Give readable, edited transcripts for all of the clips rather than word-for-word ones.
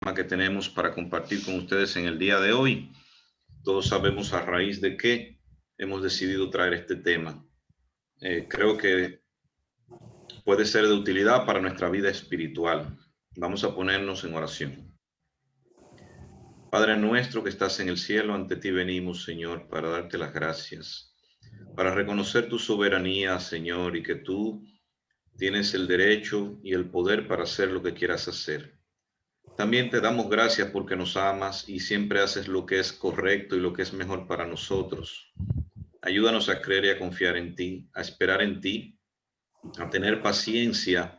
que tenemos para compartir con ustedes en el día de hoy. Todos sabemos a raíz de qué hemos decidido traer este tema. Creo que puede ser de utilidad para nuestra vida espiritual. Vamos a ponernos en oración. Padre nuestro que estás en el cielo, ante ti venimos, Señor, para darte las gracias, para reconocer tu soberanía, Señor, y que tú tienes el derecho y el poder para hacer lo que quieras hacer. También te damos gracias porque nos amas y siempre haces lo que es correcto y lo que es mejor para nosotros. Ayúdanos a creer y a confiar en ti, a esperar en ti, a tener paciencia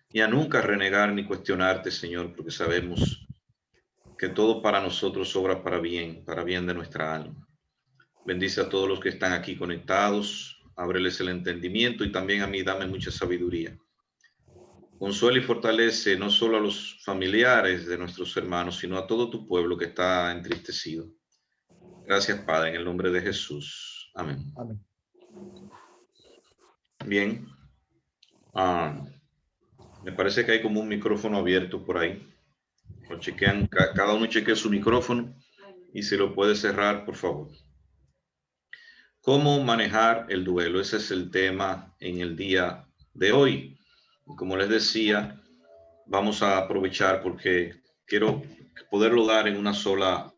y a nunca renegar ni cuestionarte, Señor, porque sabemos que todo para nosotros obra para bien de nuestra alma. Bendice a todos los que están aquí conectados, ábreles el entendimiento y también a mí dame mucha sabiduría. Consuela y fortalece no solo a los familiares de nuestros hermanos, sino a todo tu pueblo que está entristecido. Gracias, Padre, en el nombre de Jesús. Amén. Amén. Bien. Me parece que hay como un micrófono abierto por ahí. Lo chequean, cada uno chequea su micrófono y si lo puede cerrar, por favor. ¿Cómo manejar el duelo? Ese es el tema en el día de hoy. Como les decía, vamos a aprovechar porque quiero poderlo dar en una sola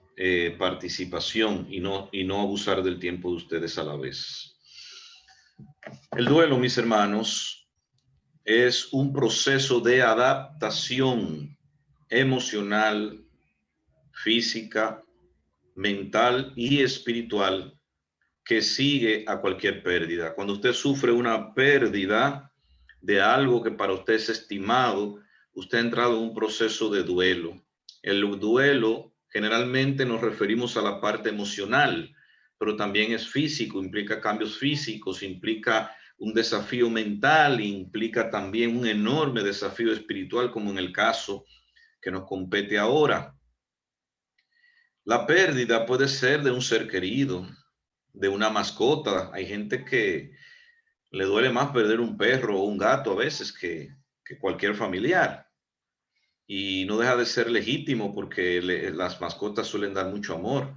participación y no abusar del tiempo de ustedes a la vez. El duelo, mis hermanos, es un proceso de adaptación emocional, física, mental y espiritual que sigue a cualquier pérdida. Cuando usted sufre una pérdida de algo que para usted es estimado, usted ha entrado en un proceso de duelo. El duelo generalmente nos referimos a la parte emocional, pero también es físico, implica cambios físicos, implica un desafío mental, implica también un enorme desafío espiritual, como en el caso que nos compete ahora. La pérdida puede ser de un ser querido, de una mascota. Hay gente que le duele más perder un perro o un gato a veces que cualquier familiar. Y no deja de ser legítimo porque las mascotas suelen dar mucho amor.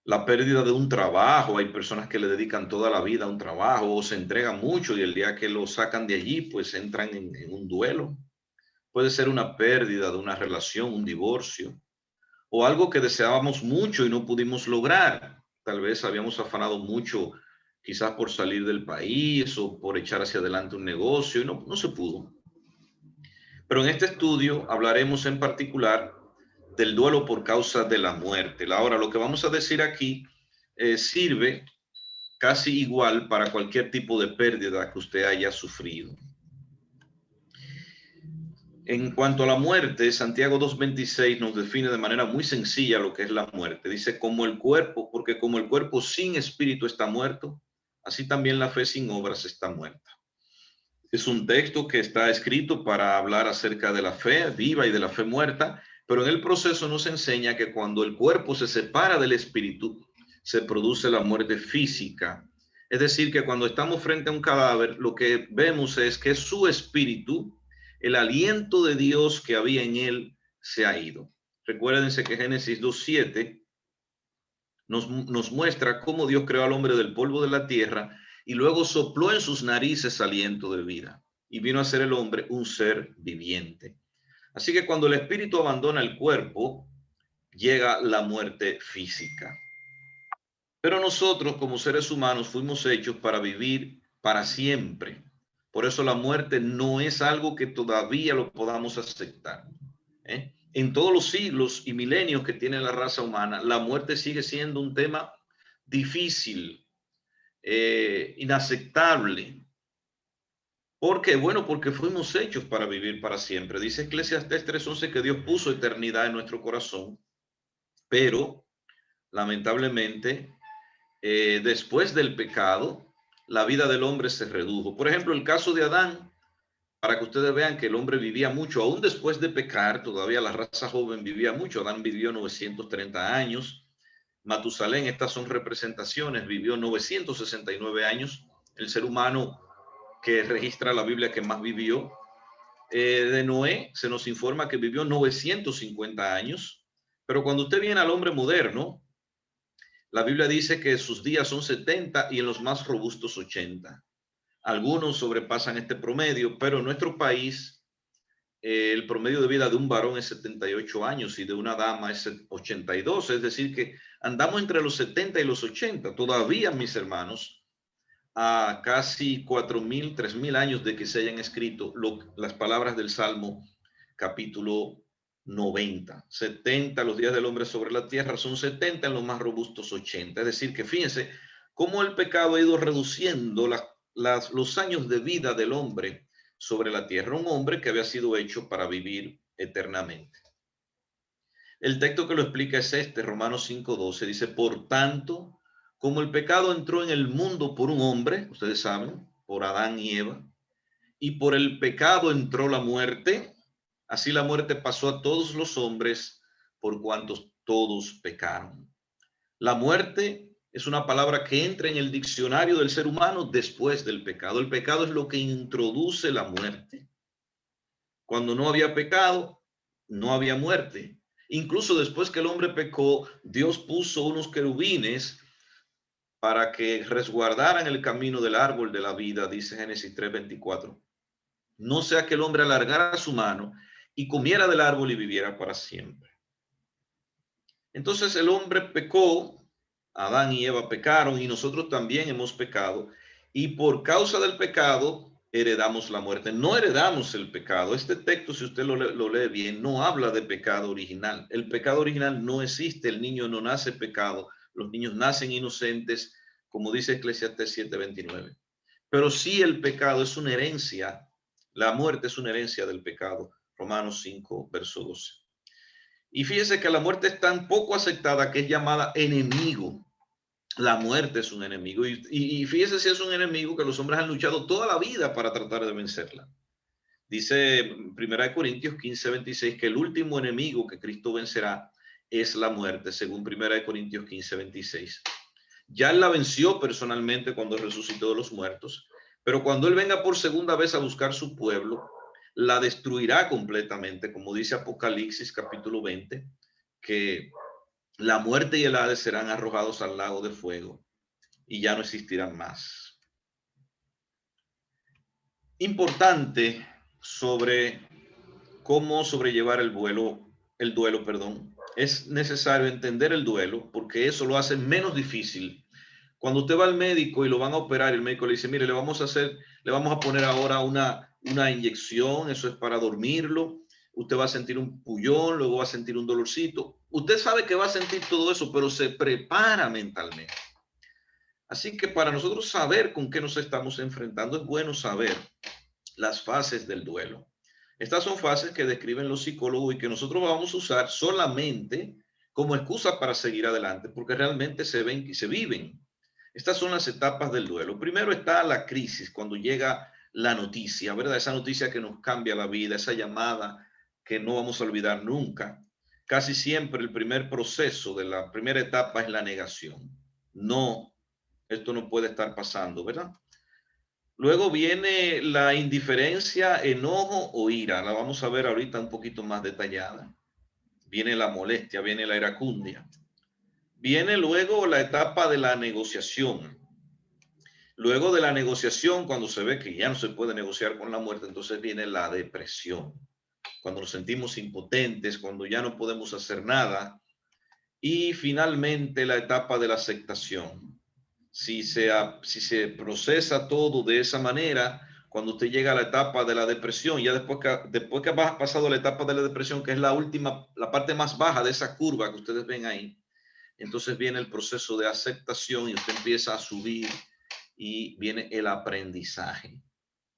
La pérdida de un trabajo, hay personas que le dedican toda la vida a un trabajo o se entregan mucho y el día que lo sacan de allí, pues entran en un duelo. Puede ser una pérdida de una relación, un divorcio o algo que deseábamos mucho y no pudimos lograr. Tal vez habíamos afanado mucho, quizás por salir del país o por echar hacia adelante un negocio y no se pudo. Pero en este estudio hablaremos en particular del duelo por causa de la muerte. Ahora, lo que vamos a decir aquí sirve casi igual para cualquier tipo de pérdida que usted haya sufrido. En cuanto a la muerte, Santiago 2:26 nos define de manera muy sencilla lo que es la muerte. Dice, como el cuerpo, porque como el cuerpo sin espíritu está muerto, así también la fe sin obras está muerta. Es un texto que está escrito para hablar acerca de la fe viva y de la fe muerta, pero en el proceso nos enseña que cuando el cuerpo se separa del espíritu, se produce la muerte física. Es decir, que cuando estamos frente a un cadáver, lo que vemos es que su espíritu, el aliento de Dios que había en él, se ha ido. Recuérdense que Génesis 2:7 nos muestra cómo Dios creó al hombre del polvo de la tierra y luego sopló en sus narices aliento de vida y vino a ser el hombre un ser viviente. Así que cuando el espíritu abandona el cuerpo, llega la muerte física. Pero nosotros como seres humanos fuimos hechos para vivir para siempre. Por eso la muerte no es algo que todavía lo podamos aceptar. En todos los siglos y milenios que tiene la raza humana, la muerte sigue siendo un tema difícil, inaceptable. ¿Por qué? Bueno, porque fuimos hechos para vivir para siempre. Dice Eclesiastés 3:11 que Dios puso eternidad en nuestro corazón, pero lamentablemente después del pecado, la vida del hombre se redujo. Por ejemplo, el caso de Adán, para que ustedes vean que el hombre vivía mucho, aún después de pecar, todavía la raza joven vivía mucho. Adán vivió 930 años. Matusalén, estas son representaciones, vivió 969 años. El ser humano que registra la Biblia que más vivió. de Noé se nos informa que vivió 950 años, pero cuando usted viene al hombre moderno, la Biblia dice que sus días son 70 y en los más robustos 80. Algunos sobrepasan este promedio, pero en nuestro país el promedio de vida de un varón es 78 años y de una dama es 82, es decir que andamos entre los 70 y los 80. Todavía, mis hermanos, a casi 4.000, 3.000 años de que se hayan escrito las palabras del Salmo capítulo 90. 70 los días del hombre sobre la tierra, son 70 en los más robustos 80. Es decir que fíjense cómo el pecado ha ido reduciendo los años de vida del hombre sobre la tierra, un hombre que había sido hecho para vivir eternamente. El texto que lo explica es este, Romanos 5:12, dice, por tanto, como el pecado entró en el mundo por un hombre, ustedes saben, por Adán y Eva, y por el pecado entró la muerte, así la muerte pasó a todos los hombres por cuantos todos pecaron. La muerte es una palabra que entra en el diccionario del ser humano después del pecado. El pecado es lo que introduce la muerte. Cuando no había pecado, no había muerte. Incluso después que el hombre pecó, Dios puso unos querubines para que resguardaran el camino del árbol de la vida, dice Génesis 3:24. No sea que el hombre alargara su mano y comiera del árbol y viviera para siempre. Entonces el hombre pecó, Adán y Eva pecaron y nosotros también hemos pecado. Y por causa del pecado heredamos la muerte. No heredamos el pecado. Este texto, si usted lo lee bien, no habla de pecado original. El pecado original no existe. El niño no nace pecado. Los niños nacen inocentes, como dice Eclesiastés 7:29. Pero sí el pecado es una herencia. La muerte es una herencia del pecado. Romanos 5:12. Y fíjese que la muerte es tan poco aceptada que es llamada enemigo. La muerte es un enemigo. Y fíjese si es un enemigo que los hombres han luchado toda la vida para tratar de vencerla. Dice 1 Corintios 15:26 que el último enemigo que Cristo vencerá es la muerte, según 1 Corintios 15:26. Ya él la venció personalmente cuando resucitó de los muertos, pero cuando él venga por segunda vez a buscar su pueblo, la destruirá completamente, como dice Apocalipsis capítulo 20, que la muerte y el Hades serán arrojados al lago de fuego y ya no existirán más. Importante sobre cómo sobrellevar el duelo, perdón. Es necesario entender el duelo porque eso lo hace menos difícil. Cuando usted va al médico y lo van a operar, el médico le dice, mire, le vamos a poner ahora una inyección, eso es para dormirlo. Usted va a sentir un pullón, luego va a sentir un dolorcito. Usted sabe que va a sentir todo eso, pero se prepara mentalmente. Así que para nosotros saber con qué nos estamos enfrentando, es bueno saber las fases del duelo. Estas son fases que describen los psicólogos y que nosotros vamos a usar solamente como excusa para seguir adelante, porque realmente se ven y se viven. Estas son las etapas del duelo. Primero está la crisis, cuando llega la noticia, ¿verdad? Esa noticia que nos cambia la vida, esa llamada que no vamos a olvidar nunca. Casi siempre el primer proceso de la primera etapa es la negación. No, esto no puede estar pasando, ¿verdad? Luego viene la indiferencia, enojo o ira. La vamos a ver ahorita un poquito más detallada. Viene la molestia, viene la iracundia. Viene luego la etapa de la negociación. Luego de la negociación, cuando se ve que ya no se puede negociar con la muerte, entonces viene la depresión. Cuando nos sentimos impotentes, cuando ya no podemos hacer nada. Y finalmente la etapa de la aceptación. Si se procesa todo de esa manera, cuando usted llega a la etapa de la depresión, ya después que ha pasado la etapa de la depresión, que es la parte más baja de esa curva que ustedes ven ahí, entonces viene el proceso de aceptación y usted empieza a subir y viene el aprendizaje.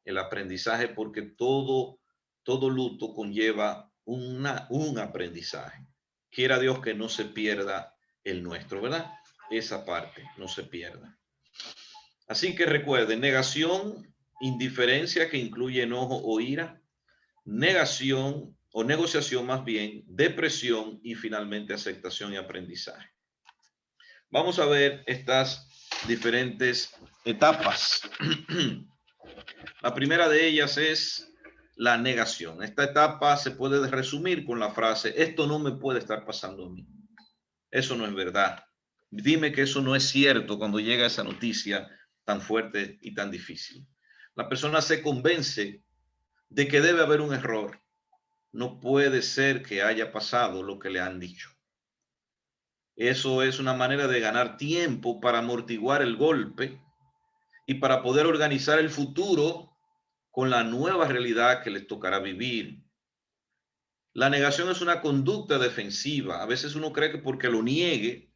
El aprendizaje porque todo luto conlleva un aprendizaje. Quiera Dios que no se pierda el nuestro, ¿verdad? Esa parte no se pierda. Así que recuerden, negación, indiferencia que incluye enojo o ira, negación o negociación más bien, depresión y finalmente aceptación y aprendizaje. Vamos a ver estas diferentes etapas. La primera de ellas es la negación. Esta etapa se puede resumir con la frase: esto no me puede estar pasando a mí. Eso no es verdad. Dime que eso no es cierto cuando llega esa noticia tan fuerte y tan difícil. La persona se convence de que debe haber un error. No puede ser que haya pasado lo que le han dicho. Eso es una manera de ganar tiempo para amortiguar el golpe y para poder organizar el futuro con la nueva realidad que les tocará vivir. La negación es una conducta defensiva. A veces uno cree que porque lo niegue,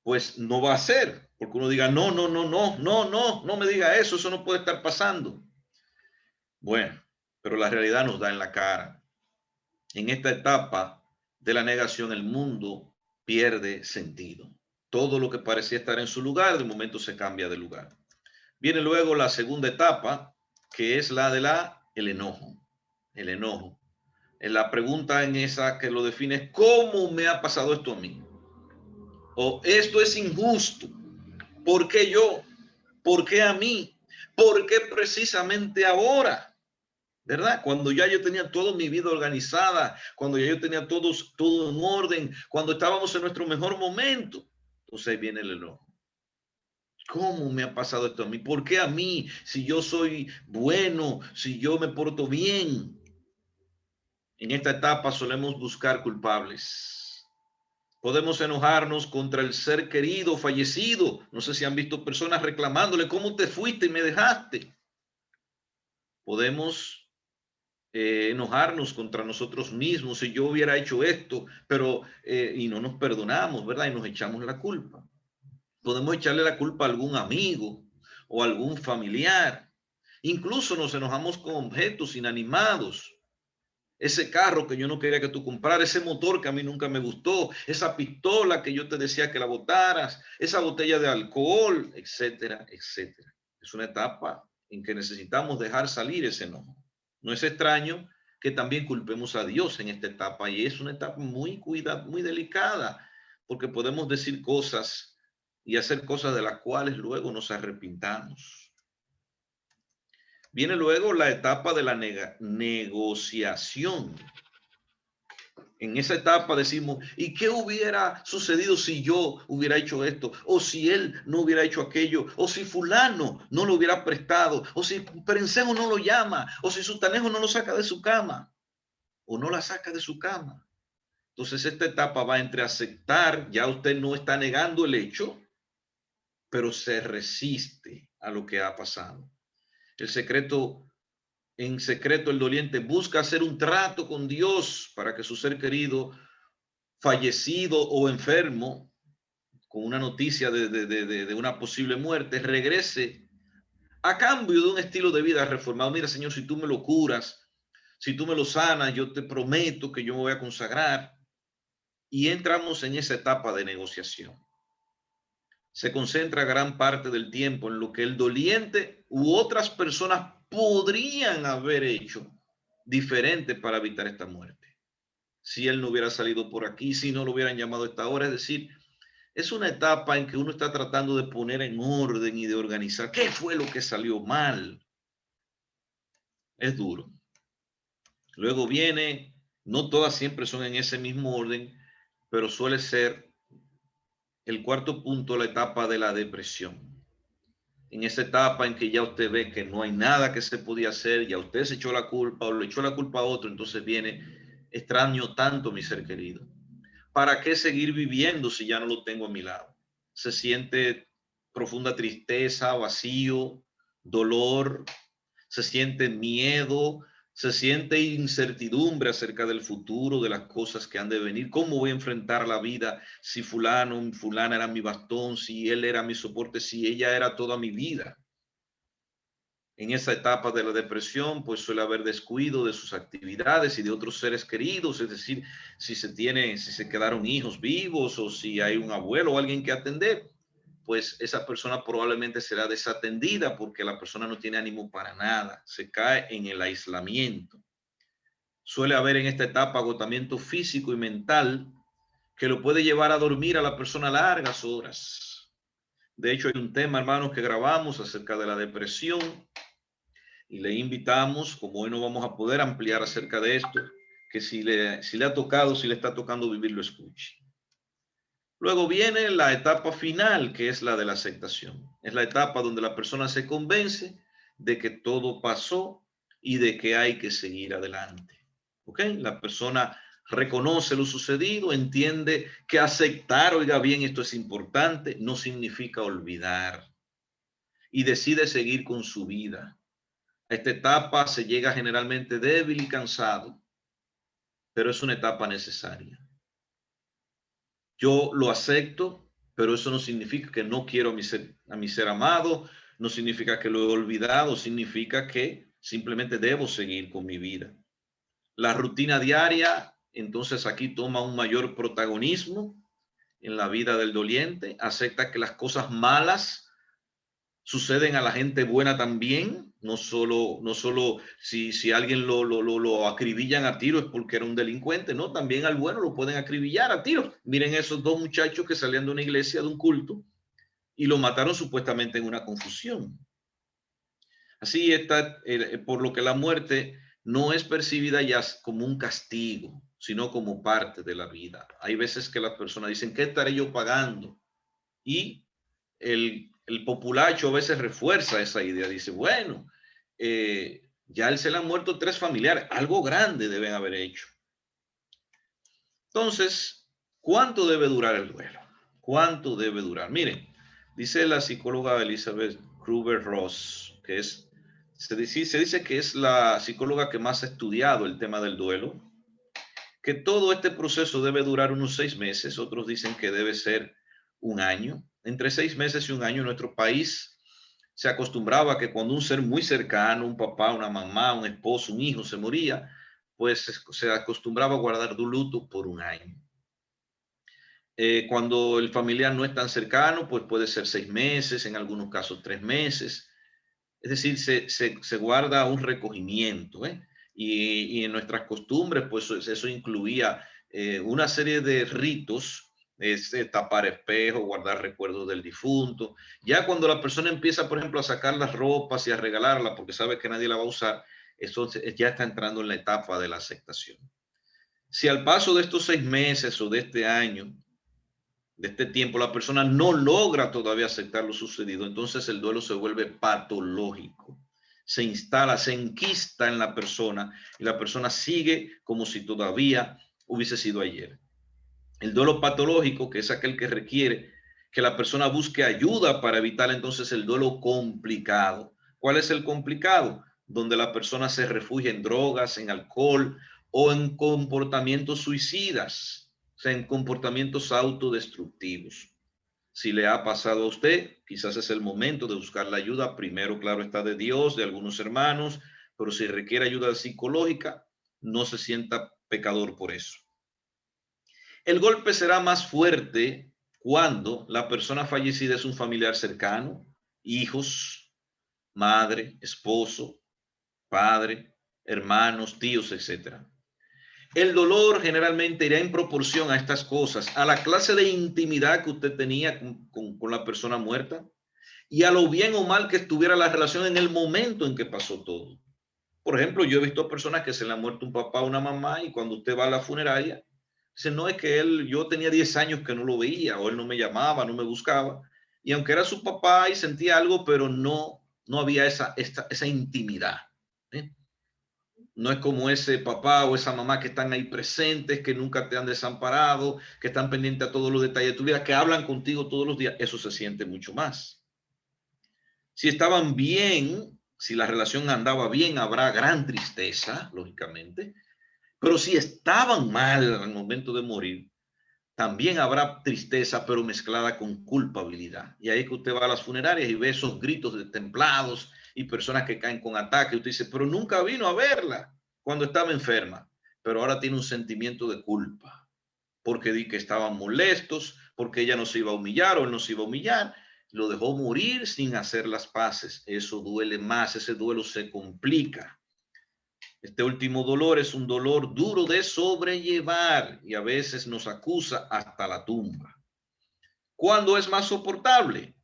pues no va a ser. Porque uno diga: no, no, no, no, no, no, no me diga eso no puede estar pasando. Bueno, pero la realidad nos da en la cara. En esta etapa de la negación, el mundo pierde sentido. Todo lo que parecía estar en su lugar, de momento se cambia de lugar. Viene luego la segunda etapa, que es la de el enojo. El enojo. La pregunta en esa que lo define es: ¿cómo me ha pasado esto a mí? O esto es injusto. ¿Por qué yo? ¿Por qué a mí? ¿Por qué precisamente ahora? ¿Verdad? Cuando ya yo tenía toda mi vida organizada, cuando ya yo tenía todo en orden, cuando estábamos en nuestro mejor momento. Entonces ahí viene el enojo. ¿Cómo me ha pasado esto a mí? ¿Por qué a mí? Si yo soy bueno, si yo me porto bien. En esta etapa solemos buscar culpables. Podemos enojarnos contra el ser querido, fallecido. No sé si han visto personas reclamándole: ¿cómo te fuiste y me dejaste? Podemos enojarnos contra nosotros mismos: si yo hubiera hecho esto, pero y no nos perdonamos, ¿verdad? Y nos echamos la culpa. Podemos echarle la culpa a algún amigo o a algún familiar. Incluso nos enojamos con objetos inanimados. Ese carro que yo no quería que tú compraras, ese motor que a mí nunca me gustó, esa pistola que yo te decía que la botaras, esa botella de alcohol, etcétera, etcétera. Es una etapa en que necesitamos dejar salir ese enojo. No es extraño que también culpemos a Dios en esta etapa, y es una etapa muy muy delicada, porque podemos decir cosas y hacer cosas de las cuales luego nos arrepintamos. Viene luego la etapa de la negociación. En esa etapa decimos: ¿y qué hubiera sucedido si yo hubiera hecho esto? O si él no hubiera hecho aquello, o si fulano no lo hubiera prestado, o si Perencejo no lo llama, o si Sutanejo no lo saca de su cama, o no la saca de su cama. Entonces esta etapa va entre aceptar: ya usted no está negando el hecho, pero se resiste a lo que ha pasado. En secreto el doliente busca hacer un trato con Dios para que su ser querido, fallecido o enfermo, con una noticia de una posible muerte, regrese a cambio de un estilo de vida reformado. Mira, Señor, si tú me lo curas, si tú me lo sanas, yo te prometo que yo me voy a consagrar. Y entramos en esa etapa de negociación. Se concentra gran parte del tiempo en lo que el doliente u otras personas podrían haber hecho diferente para evitar esta muerte. Si él no hubiera salido por aquí, si no lo hubieran llamado a esta hora. Es decir, es una etapa en que uno está tratando de poner en orden y de organizar qué fue lo que salió mal. Es duro. Luego viene, no todas siempre son en ese mismo orden, pero suele ser el cuarto punto, la etapa de la depresión. En esa etapa en que ya usted ve que no hay nada que se podía hacer, ya usted se echó la culpa o le echó la culpa a otro, entonces viene: extraño tanto mi ser querido. ¿Para qué seguir viviendo si ya no lo tengo a mi lado? Se siente profunda tristeza, vacío, dolor, se siente miedo, se siente incertidumbre acerca del futuro, de las cosas que han de venir. ¿Cómo voy a enfrentar la vida si fulana era mi bastón, si él era mi soporte, si ella era toda mi vida? En esa etapa de la depresión, pues suele haber descuido de sus actividades y de otros seres queridos. Es decir, si se quedaron hijos vivos, o si hay un abuelo o alguien que atender, pues esa persona probablemente será desatendida, porque la persona no tiene ánimo para nada, se cae en el aislamiento. Suele haber en esta etapa agotamiento físico y mental que lo puede llevar a dormir a la persona largas horas. De hecho, hay un tema, hermanos, que grabamos acerca de la depresión, Y le invitamos, como hoy no vamos a poder ampliar acerca de esto, que si le ha tocado, si le está tocando vivir, lo escuche. Luego viene la etapa final, que es la de la aceptación. Es la etapa donde la persona se convence de que todo pasó y de que hay que seguir adelante. ¿Ok? La persona reconoce lo sucedido, entiende que aceptar, oiga bien, esto es importante, no significa olvidar y decide seguir con su vida. A esta etapa se llega generalmente débil y cansado, pero es una etapa necesaria. Yo lo acepto, pero eso no significa que no quiero a mi ser amado, no significa que lo he olvidado, significa que simplemente debo seguir con mi vida. La rutina diaria, entonces aquí toma un mayor protagonismo en la vida del doliente, acepta que las cosas malas suceden a la gente buena también, no solo si alguien lo acribillan a tiro es porque era un delincuente, no, también al bueno lo pueden acribillar a tiro. Miren esos dos muchachos que salían de una iglesia, de un culto, y lo mataron supuestamente en una confusión. Así está, por lo que la muerte no es percibida ya como un castigo, sino como parte de la vida. Hay veces que las personas dicen, ¿qué estaré yo pagando? Y el populacho a veces refuerza esa idea. Dice, bueno, ya él se le han muerto 3 familiares, algo grande deben haber hecho. Entonces, ¿cuánto debe durar el duelo? ¿Cuánto debe durar? Miren, dice la psicóloga Elizabeth Kübler-Ross, que se dice que es la psicóloga que más ha estudiado el tema del duelo, que todo este proceso debe durar unos 6 meses, otros dicen que debe ser un año. Entre 6 meses y un año en nuestro país se acostumbraba a que cuando un ser muy cercano, un papá, una mamá, un esposo, un hijo se moría, pues se acostumbraba a guardar tu luto por un año. Cuando el familiar no es tan cercano, pues puede ser 6 meses, en algunos casos 3 meses. Es decir, se guarda un recogimiento, ¿eh? Y en nuestras costumbres, pues eso incluía una serie de ritos, tapar espejos, guardar recuerdos del difunto. Ya cuando la persona empieza, por ejemplo, a sacar las ropas y a regalarlas porque sabe que nadie la va a usar, eso ya está entrando en la etapa de la aceptación. Si al paso de estos 6 meses o de este año, de este tiempo, la persona no logra todavía aceptar lo sucedido, entonces el duelo se vuelve patológico. Se instala, se enquista en la persona y la persona sigue como si todavía hubiese sido ayer. El duelo patológico, que es aquel que requiere que la persona busque ayuda para evitar entonces el duelo complicado. ¿Cuál es el complicado? Donde la persona se refugia en drogas, en alcohol o en comportamientos suicidas, o sea, en comportamientos autodestructivos. Si le ha pasado a usted, quizás es el momento de buscar la ayuda. Primero, claro, está de Dios, de algunos hermanos, pero si requiere ayuda psicológica, no se sienta pecador por eso. El golpe será más fuerte cuando la persona fallecida es un familiar cercano, hijos, madre, esposo, padre, hermanos, tíos, etc. El dolor generalmente irá en proporción a estas cosas, a la clase de intimidad que usted tenía con la persona muerta y a lo bien o mal que estuviera la relación en el momento en que pasó todo. Por ejemplo, yo he visto personas que se le ha muerto un papá o una mamá y cuando usted va a la funeraria, dice, no, es que yo tenía 10 años que no lo veía o él no me llamaba, no me buscaba. Y aunque era su papá y sentía algo, pero no había esa intimidad. ¿Eh? No es como ese papá o esa mamá que están ahí presentes, que nunca te han desamparado, que están pendientes a todos los detalles de tu vida, que hablan contigo todos los días. Eso se siente mucho más. Si estaban bien, si la relación andaba bien, habrá gran tristeza, lógicamente. Pero si estaban mal al momento de morir, también habrá tristeza, pero mezclada con culpabilidad. Y ahí es que usted va a las funerarias y ve esos gritos de templados y personas que caen con ataque. Usted dice, pero nunca vino a verla cuando estaba enferma. Pero ahora tiene un sentimiento de culpa. Porque di que estaban molestos, porque ella no se iba a humillar o él no se iba a humillar. Lo dejó morir sin hacer las paces. Eso duele más, ese duelo se complica. Este último dolor es un dolor duro de sobrellevar y a veces nos acusa hasta la tumba. ¿Cuándo es más soportable?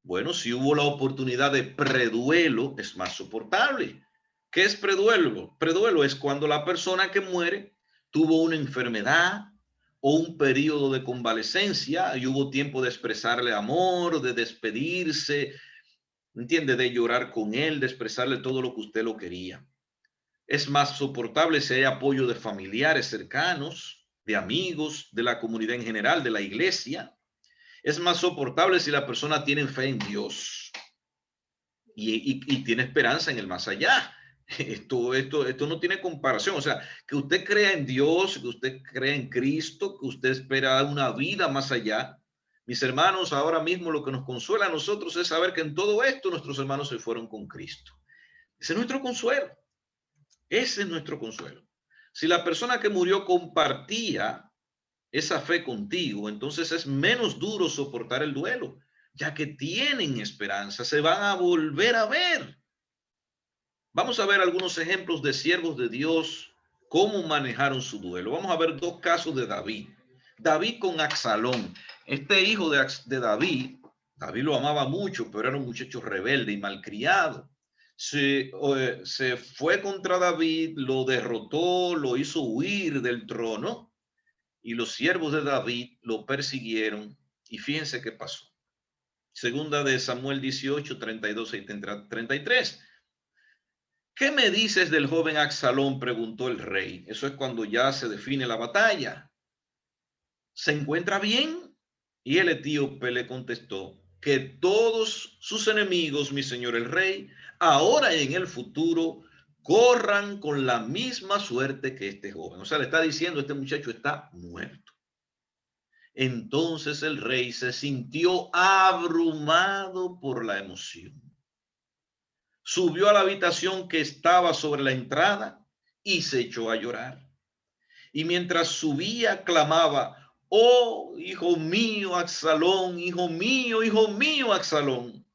Bueno, si hubo la oportunidad de preduelo, es más soportable. ¿Qué es preduelo? Preduelo es cuando la persona que muere tuvo una enfermedad o un periodo de convalecencia y hubo tiempo de expresarle amor, de despedirse, ¿entiende? De llorar con él, de expresarle todo lo que usted lo quería. Es más soportable si hay apoyo de familiares cercanos, de amigos, de la comunidad en general, de la iglesia. Es más soportable si la persona tiene fe en Dios y tiene esperanza en el más allá. Esto no tiene comparación. O sea, que usted crea en Dios, que usted crea en Cristo, que usted espera una vida más allá. Mis hermanos, ahora mismo lo que nos consuela a nosotros es saber que en todo esto nuestros hermanos se fueron con Cristo. Ese es nuestro consuelo. Ese es nuestro consuelo. Si la persona que murió compartía esa fe contigo, entonces es menos duro soportar el duelo, ya que tienen esperanza, se van a volver a ver. Vamos a ver algunos ejemplos de siervos de Dios, cómo manejaron su duelo. Vamos a ver dos casos de David. David con Absalón. Este hijo de David, David lo amaba mucho, pero era un muchacho rebelde y malcriado. Se fue contra David, lo derrotó, lo hizo huir del trono y los siervos de David lo persiguieron. Y fíjense qué pasó. Segunda de Samuel 18, 32 y 33. ¿Qué me dices del joven Absalón?, preguntó el rey. Eso es cuando ya se define la batalla. ¿Se encuentra bien? Y el etíope le contestó que todos sus enemigos, mi señor el rey, ahora y en el futuro, corran con la misma suerte que este joven. O sea, le está diciendo, este muchacho está muerto. Entonces el rey se sintió abrumado por la emoción. Subió a la habitación que estaba sobre la entrada y se echó a llorar. Y mientras subía, clamaba: oh, hijo mío, Absalón, hijo mío, Absalón.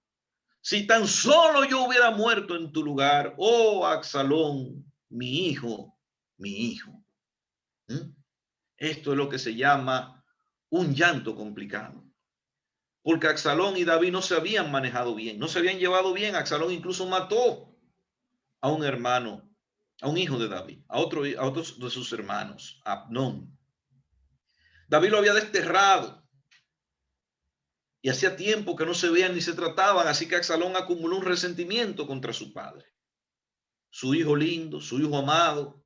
Si tan solo yo hubiera muerto en tu lugar, oh, Absalón, mi hijo, mi hijo. Esto es lo que se llama un llanto complicado. Porque Absalón y David no se habían manejado bien, no se habían llevado bien. Absalón incluso mató a un hermano, a un hijo de David, a otros de sus hermanos, Abnón. David lo había desterrado y hacía tiempo que no se veían ni se trataban, así que Absalón acumuló un resentimiento contra su padre. Su hijo lindo, su hijo amado,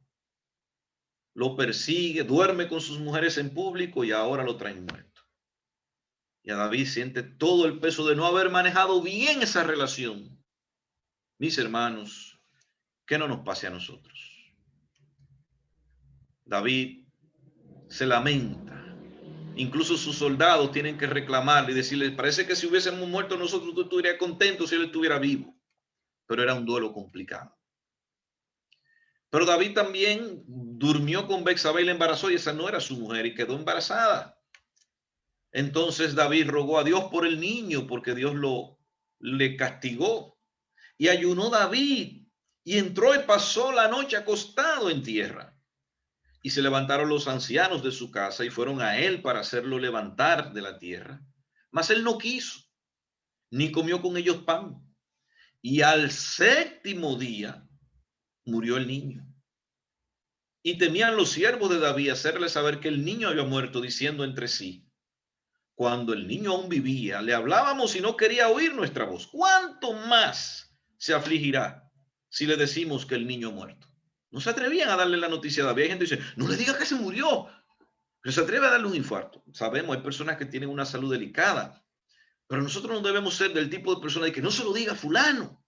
lo persigue, duerme con sus mujeres en público y ahora lo traen muerto. Y a David siente todo el peso de no haber manejado bien esa relación. Mis hermanos, que no nos pase a nosotros. David se lamenta. Incluso sus soldados tienen que reclamarle y decirle: parece que si hubiésemos muerto nosotros, tú estarías contento si él estuviera vivo. Pero era un duelo complicado. Pero David también durmió con Betsabé y la embarazó, y esa no era su mujer, y quedó embarazada. Entonces David rogó a Dios por el niño, porque Dios le castigó. Y ayunó David y entró y pasó la noche acostado en tierra. Y se levantaron los ancianos de su casa y fueron a él para hacerlo levantar de la tierra. Mas él no quiso, ni comió con ellos pan. Y al séptimo día murió el niño. Y temían los siervos de David hacerle saber que el niño había muerto, diciendo entre sí: cuando el niño aún vivía, le hablábamos y no quería oír nuestra voz. ¿Cuánto más se afligirá si le decimos que el niño ha muerto? No se atrevían a darle la noticia a David. Hay gente que dice: no le diga que se murió. Pero se atreve a darle un infarto. Sabemos, hay personas que tienen una salud delicada, pero nosotros no debemos ser del tipo de personas de que no se lo diga a fulano,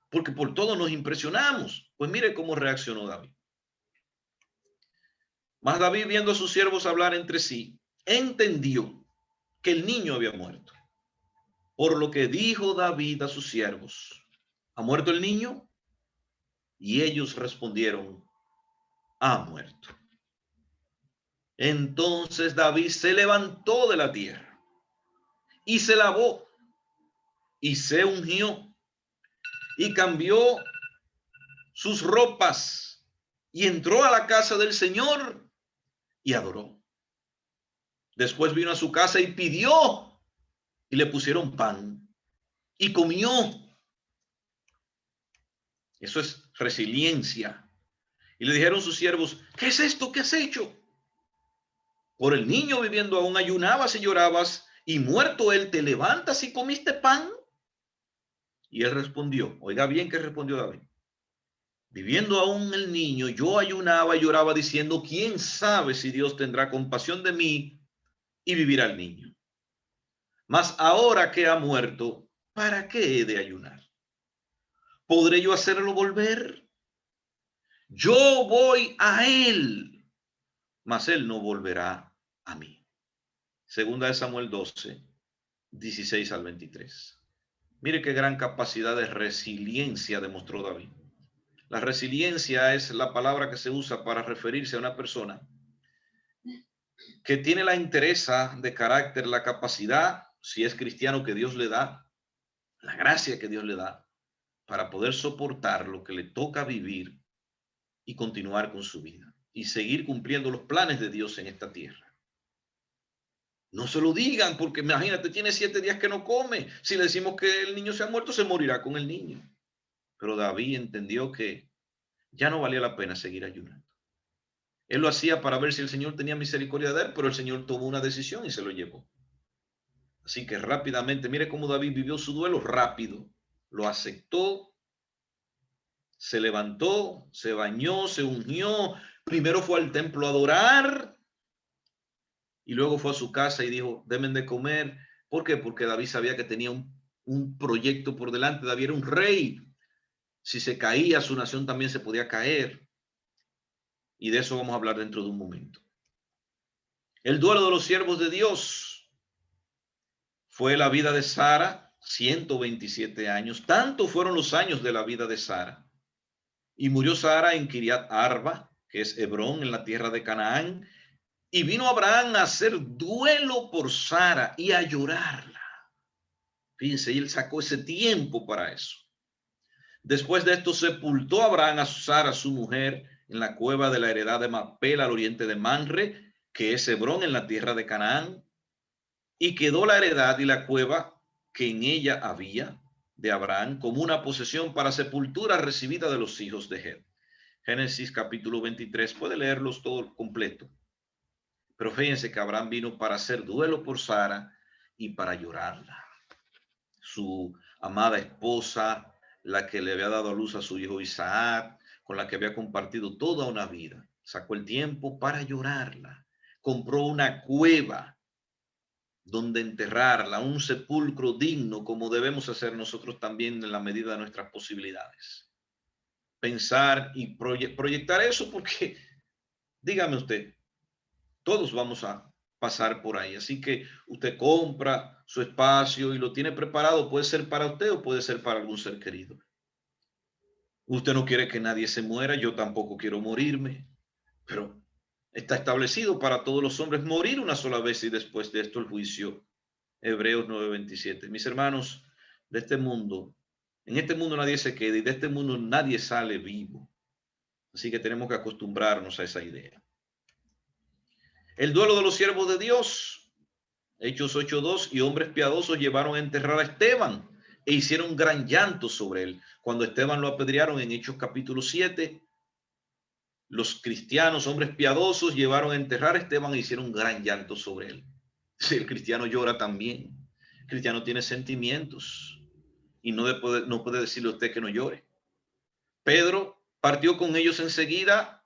porque por todo nos impresionamos. Pues mire cómo reaccionó David. Mas David, viendo a sus siervos hablar entre sí, entendió que el niño había muerto. Por lo que dijo David a sus siervos: ¿ha muerto el niño? Y ellos respondieron: ha muerto. Entonces David se levantó de la tierra y se lavó y se ungió y cambió sus ropas y entró a la casa del Señor y adoró. Después vino a su casa y pidió, y le pusieron pan y comió. Eso es resiliencia. Y le dijeron sus siervos: ¿qué es esto que has hecho? Por el niño viviendo aún ayunabas y llorabas, y muerto él te levantas y comiste pan. Y él respondió, oiga bien que respondió David: viviendo aún el niño, yo ayunaba y lloraba diciendo, ¿quién sabe si Dios tendrá compasión de mí y vivirá el niño? Mas ahora que ha muerto, ¿para qué he de ayunar? ¿Podré yo hacerlo volver? Yo voy a él, mas él no volverá a mí. Segunda de Samuel 12, 16 al 23. Mire qué gran capacidad de resiliencia demostró David. La resiliencia es la palabra que se usa para referirse a una persona que tiene la entereza de carácter, la capacidad, si es cristiano, que Dios le da, la gracia que Dios le da para poder soportar lo que le toca vivir y continuar con su vida y seguir cumpliendo los planes de Dios en esta tierra. No se lo digan, porque imagínate, tiene 7 días que no come. Si le decimos que el niño se ha muerto, se morirá con el niño. Pero David entendió que ya no valía la pena seguir ayunando. Él lo hacía para ver si el Señor tenía misericordia de él, pero el Señor tomó una decisión y se lo llevó. Así que rápidamente, mire cómo David vivió su duelo rápido. Lo aceptó, se levantó, se bañó, se ungió. Primero fue al templo a adorar y luego fue a su casa y dijo, deben de comer. ¿Por qué? Porque David sabía que tenía un proyecto por delante. David era un rey. Si se caía, su nación también se podía caer. Y de eso vamos a hablar dentro de un momento. El duelo de los siervos de Dios fue la vida de Sara, 127 años. Tanto fueron los años de la vida de Sara. Y murió Sara en Kiriat Arba, que es Hebrón, en la tierra de Canaán. Y vino Abraham a hacer duelo por Sara y a llorarla. Fíjense, y él sacó ese tiempo para eso. Después de esto sepultó Abraham a Sara, su mujer, en la cueva de la heredad de Macpela, al oriente de Manre, que es Hebrón, en la tierra de Canaán. Y quedó la heredad y la cueva que en ella había de Abraham como una posesión para sepultura recibida de los hijos de Het. Génesis capítulo 23, puede leerlos todo completo. Pero fíjense que Abraham vino para hacer duelo por Sara y para llorarla. Su amada esposa, la que le había dado a luz a su hijo Isaac, con la que había compartido toda una vida. Sacó el tiempo para llorarla. Compró una cueva donde enterrarla, un sepulcro digno, como debemos hacer nosotros también en la medida de nuestras posibilidades. Pensar y proyectar eso, porque dígame usted, todos vamos a pasar por ahí. Así que usted compra su espacio y lo tiene preparado. Puede ser para usted o puede ser para algún ser querido. Usted no quiere que nadie se muera. Yo tampoco quiero morirme. Pero está establecido para todos los hombres morir una sola vez y después de esto el juicio. Hebreos 9:27. Mis hermanos, de este mundo, en este mundo nadie se queda y de este mundo nadie sale vivo. Así que tenemos que acostumbrarnos a esa idea. El duelo de los siervos de Dios, Hechos 8:2, y hombres piadosos llevaron a enterrar a Esteban e hicieron gran llanto sobre él. Cuando Esteban lo apedrearon en Hechos capítulo 7, los cristianos, hombres piadosos, llevaron a enterrar a Esteban e hicieron gran llanto sobre él. Si el cristiano llora también, el cristiano tiene sentimientos y no puede decirle a usted que no llore. Pedro partió con ellos enseguida.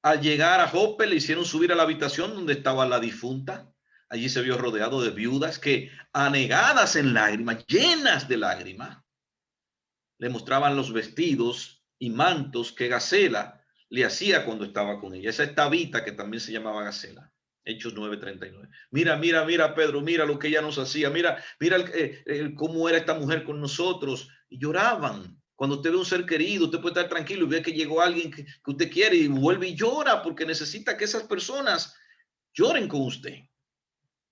Al llegar a Jope le hicieron subir a la habitación donde estaba la difunta. Allí se vio rodeado de viudas que, anegadas en lágrimas, llenas de lágrimas, le mostraban los vestidos y mantos que Gacela le hacía cuando estaba con ella. Esa es Tabita, que también se llamaba Gacela. Hechos 9:39. Mira, Pedro, mira lo que ella nos hacía. Mira cómo era esta mujer con nosotros. Y lloraban. Cuando usted ve un ser querido, usted puede estar tranquilo y ve que llegó alguien que usted quiere y vuelve y llora porque necesita que esas personas lloren con usted.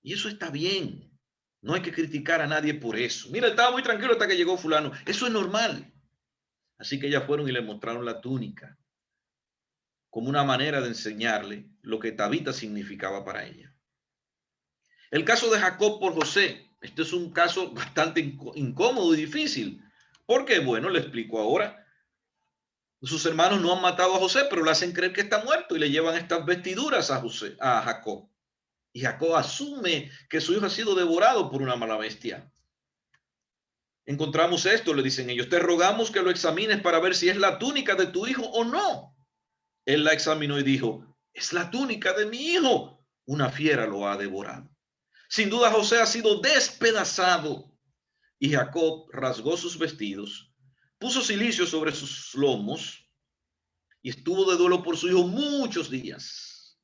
Y eso está bien. No hay que criticar a nadie por eso. Mira, estaba muy tranquilo hasta que llegó fulano. Eso es normal. Así que ellas fueron y le mostraron la túnica como una manera de enseñarle lo que Tabita significaba para ella. El caso de Jacob por José. Este es un caso bastante incómodo y difícil. ¿Por qué? Bueno, le explico ahora. Sus hermanos no han matado a José, pero le hacen creer que está muerto y le llevan estas vestiduras a Jacob. Y Jacob asume que su hijo ha sido devorado por una mala bestia. Encontramos esto, le dicen ellos, te rogamos que lo examines para ver si es la túnica de tu hijo o no. Él la examinó y dijo, es la túnica de mi hijo. Una fiera lo ha devorado. Sin duda José ha sido despedazado. Y Jacob rasgó sus vestidos, puso cilicio sobre sus lomos y estuvo de duelo por su hijo muchos días.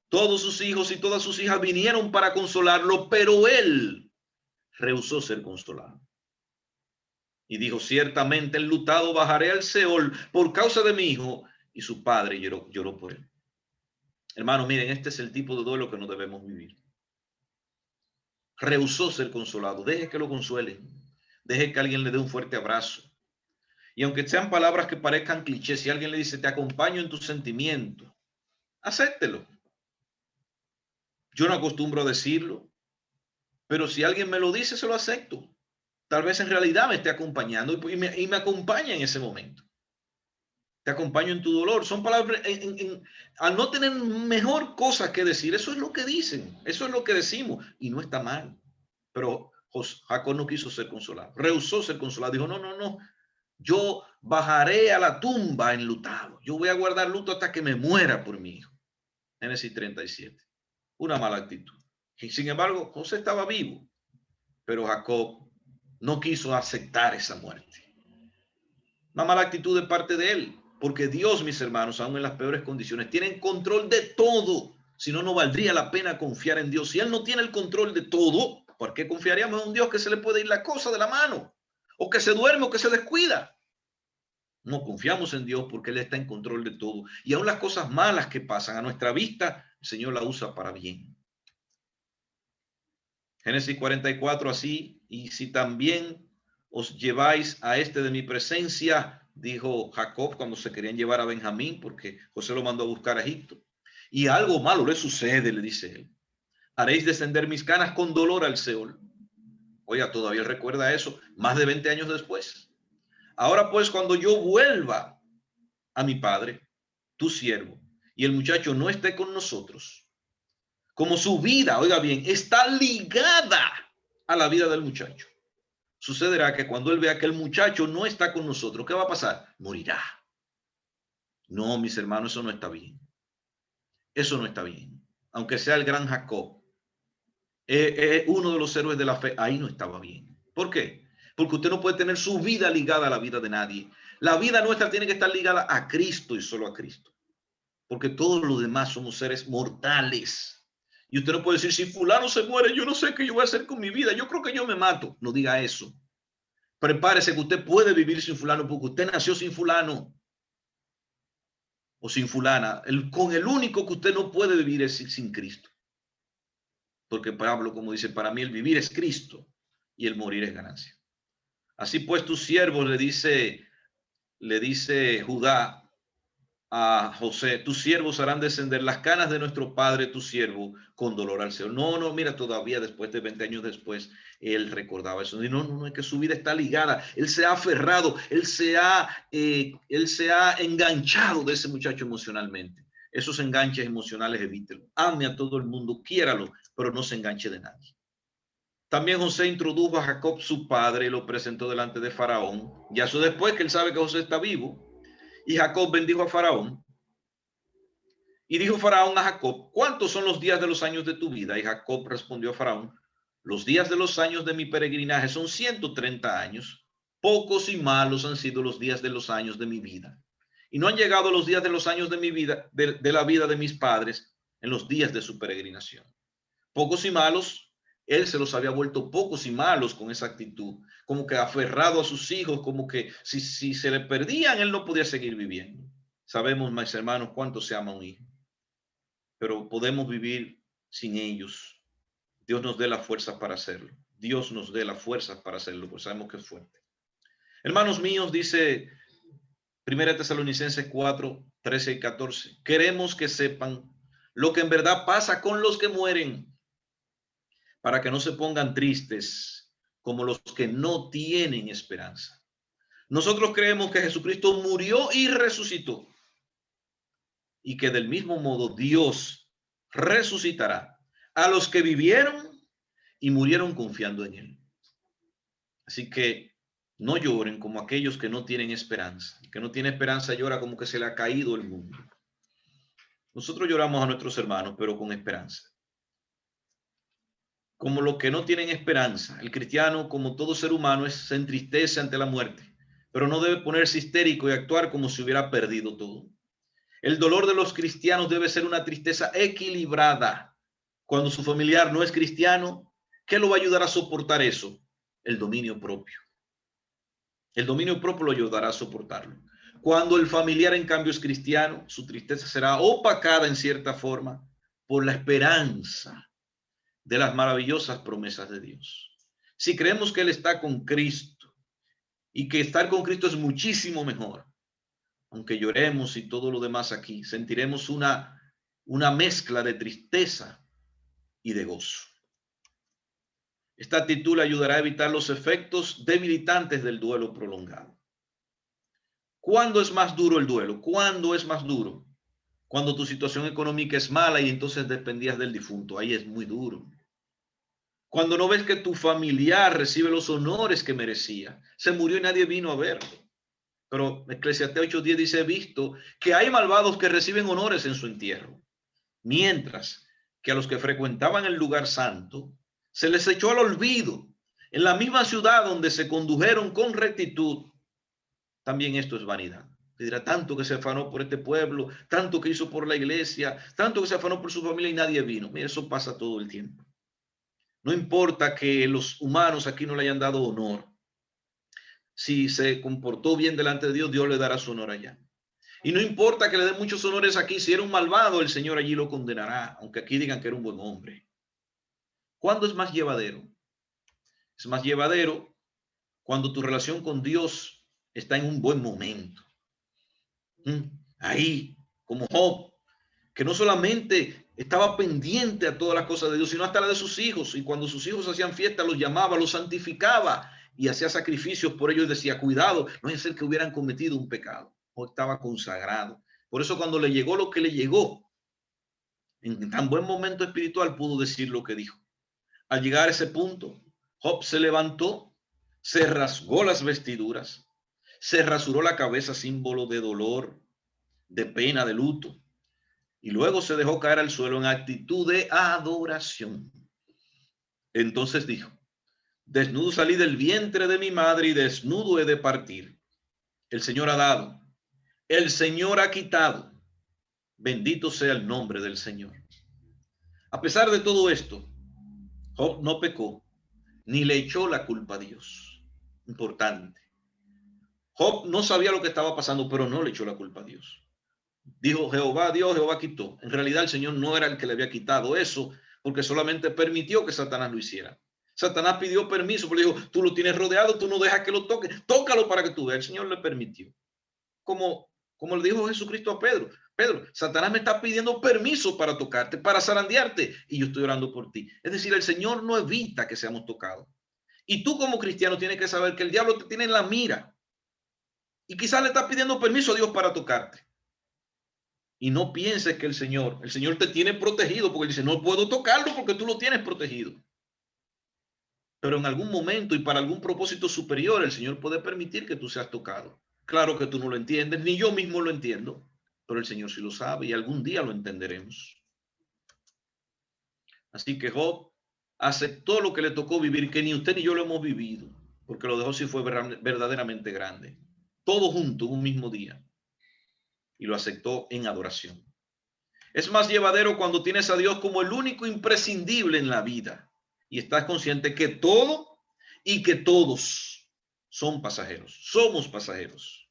Todos sus hijos y todas sus hijas vinieron para consolarlo, pero él rehusó ser consolado. Y dijo, ciertamente enlutado bajaré al Seol por causa de mi hijo. Y su padre lloró por él. Hermanos, miren, este es el tipo de duelo que no debemos vivir. Rehusó ser consolado. Deje que lo consuelen. Deje que alguien le dé un fuerte abrazo. Y aunque sean palabras que parezcan clichés, si alguien le dice, te acompaño en tus sentimientos, acéptelo. Yo no acostumbro a decirlo, pero si alguien me lo dice, se lo acepto. Tal vez en realidad me esté acompañando y me acompaña en ese momento. Te acompaño en tu dolor. Son palabras, al no tener mejor cosa que decir, eso es lo que dicen, eso es lo que decimos, y no está mal. Pero Jacob no quiso ser consolado, rehusó ser consolado, dijo, no, yo bajaré a la tumba enlutado, yo voy a guardar luto hasta que me muera por mi hijo. Génesis 37, una mala actitud. Y sin embargo, José estaba vivo, pero Jacob no quiso aceptar esa muerte. Una mala actitud de parte de él, porque Dios, mis hermanos, aún en las peores condiciones, tiene control de todo. Si no, no valdría la pena confiar en Dios. Si Él no tiene el control de todo, ¿por qué confiaríamos en un Dios que se le puede ir la cosa de la mano? O que se duerme o que se descuida. No confiamos en Dios porque Él está en control de todo. Y aún las cosas malas que pasan a nuestra vista, el Señor la usa para bien. Génesis 44, así, y si también os lleváis a este de mi presencia, dijo Jacob cuando se querían llevar a Benjamín, porque José lo mandó a buscar a Egipto. Y algo malo le sucede, le dice él. Haréis descender mis canas con dolor al Seol. Oiga, todavía recuerda eso, más de 20 años después. Ahora pues, cuando yo vuelva a mi padre, tu siervo, y el muchacho no esté con nosotros, como su vida, oiga bien, está ligada a la vida del muchacho, sucederá que cuando él vea que el muchacho no está con nosotros, ¿qué va a pasar? Morirá. No, mis hermanos, eso no está bien. Eso no está bien. Aunque sea el gran Jacob, uno de los héroes de la fe, ahí no estaba bien. ¿Por qué? Porque usted no puede tener su vida ligada a la vida de nadie. La vida nuestra tiene que estar ligada a Cristo y solo a Cristo. Porque todos los demás somos seres mortales. Y usted no puede decir, si fulano se muere, yo no sé qué yo voy a hacer con mi vida. Yo creo que yo me mato. No diga eso. Prepárese que usted puede vivir sin fulano porque usted nació sin fulano o sin fulana. Con el único que usted no puede vivir es sin Cristo. Porque Pablo, como dice, para mí el vivir es Cristo y el morir es ganancia. Así pues, tus siervos, le dice Judá a José, tus siervos harán descender las canas de nuestro padre, tu siervo, con dolor al Seol. No, mira, todavía después de 20 años después, él recordaba eso. Y no, es que su vida está ligada. Él se ha aferrado, él se ha enganchado de ese muchacho emocionalmente. Esos enganches emocionales, evítelo. Ame a todo el mundo, quiéralo, pero no se enganche de nadie. También José introdujo a Jacob, su padre, y lo presentó delante de Faraón. Ya eso después que él sabe que José está vivo. Y Jacob bendijo a Faraón. Y dijo Faraón a Jacob, ¿cuántos son los días de los años de tu vida? Y Jacob respondió a Faraón, los días de los años de mi peregrinaje son 130 años. Pocos y malos han sido los días de los años de mi vida. Y no han llegado los días de los años de mi vida, de la vida de mis padres, en los días de su peregrinación. Pocos y malos, él se los había vuelto pocos y malos con esa actitud, como que aferrado a sus hijos, como que si se le perdían, él no podía seguir viviendo. Sabemos, mis hermanos, cuánto se ama un hijo, pero podemos vivir sin ellos. Dios nos dé la fuerza para hacerlo. Dios nos dé la fuerza para hacerlo, pues sabemos que es fuerte. Hermanos míos, dice 1 Tesalonicenses 4, 13 y 14, queremos que sepan lo que en verdad pasa con los que mueren, para que no se pongan tristes como los que no tienen esperanza. Nosotros creemos que Jesucristo murió y resucitó, y que del mismo modo Dios resucitará a los que vivieron y murieron confiando en Él. Así que no lloren como aquellos que no tienen esperanza. El que no tiene esperanza llora como que se le ha caído el mundo. Nosotros lloramos a nuestros hermanos, pero con esperanza. Como los que no tienen esperanza. El cristiano, como todo ser humano, se entristece ante la muerte, pero no debe ponerse histérico y actuar como si hubiera perdido todo. El dolor de los cristianos debe ser una tristeza equilibrada. Cuando su familiar no es cristiano, ¿qué lo va a ayudar a soportar eso? El dominio propio. El dominio propio lo ayudará a soportarlo. Cuando el familiar, en cambio, es cristiano, su tristeza será opacada en cierta forma por la esperanza de las maravillosas promesas de Dios. Si creemos que Él está con Cristo y que estar con Cristo es muchísimo mejor, aunque lloremos y todo lo demás aquí, sentiremos una mezcla de tristeza y de gozo. Esta actitud le ayudará a evitar los efectos debilitantes del duelo prolongado. ¿Cuándo es más duro el duelo? ¿Cuándo es más duro? Cuando tu situación económica es mala y entonces dependías del difunto. Ahí es muy duro. Cuando no ves que tu familiar recibe los honores que merecía. Se murió y nadie vino a verlo. Pero Eclesiastés 8:10 dice, he visto que hay malvados que reciben honores en su entierro, mientras que a los que frecuentaban el lugar santo se les echó al olvido. En la misma ciudad donde se condujeron con rectitud, también esto es vanidad. Te dirá, tanto que se afanó por este pueblo, tanto que hizo por la iglesia, tanto que se afanó por su familia y nadie vino. Mira, eso pasa todo el tiempo. No importa que los humanos aquí no le hayan dado honor. Si se comportó bien delante de Dios, Dios le dará su honor allá. Y no importa que le den muchos honores aquí, si era un malvado, el Señor allí lo condenará, aunque aquí digan que era un buen hombre. ¿Cuándo es más llevadero? Es más llevadero cuando tu relación con Dios está en un buen momento. Ahí, como Job, que no solamente estaba pendiente a todas las cosas de Dios, sino hasta la de sus hijos. Y cuando sus hijos hacían fiesta, los llamaba, los santificaba y hacía sacrificios por ellos y decía, cuidado, no es ser que hubieran cometido un pecado. O estaba consagrado. Por eso cuando le llegó lo que le llegó, en tan buen momento espiritual, pudo decir lo que dijo. Al llegar a ese punto, Job se levantó, se rasgó las vestiduras, se rasuró la cabeza, símbolo de dolor, de pena, de luto, y luego se dejó caer al suelo en actitud de adoración. Entonces dijo, desnudo salí del vientre de mi madre y desnudo he de partir. El Señor ha dado, el Señor ha quitado. Bendito sea el nombre del Señor. A pesar de todo esto, Job no pecó, ni le echó la culpa a Dios. Importante. Job no sabía lo que estaba pasando, pero no le echó la culpa a Dios. Dijo, Jehová Dios, Jehová quitó. En realidad el Señor no era el que le había quitado eso, porque solamente permitió que Satanás lo hiciera. Satanás pidió permiso, pero dijo, tú lo tienes rodeado, tú no dejas que lo toque, tócalo para que tú veas. El Señor le permitió. Como le dijo Jesucristo a Pedro, Pedro, Satanás me está pidiendo permiso para tocarte, para zarandearte, y yo estoy orando por ti. Es decir, el Señor no evita que seamos tocados. Y tú como cristiano tienes que saber que el diablo te tiene en la mira. Y quizás le estás pidiendo permiso a Dios para tocarte. Y no pienses que el Señor te tiene protegido, porque él dice, no puedo tocarlo porque tú lo tienes protegido. Pero en algún momento y para algún propósito superior, el Señor puede permitir que tú seas tocado. Claro que tú no lo entiendes, ni yo mismo lo entiendo, pero el Señor sí lo sabe y algún día lo entenderemos. Así que Job aceptó lo que le tocó vivir, que ni usted ni yo lo hemos vivido, porque lo dejó si fue verdaderamente grande. Todo junto en un mismo día. Y lo aceptó en adoración. Es más llevadero cuando tienes a Dios como el único imprescindible en la vida y estás consciente que todo y que todos son pasajeros, somos pasajeros.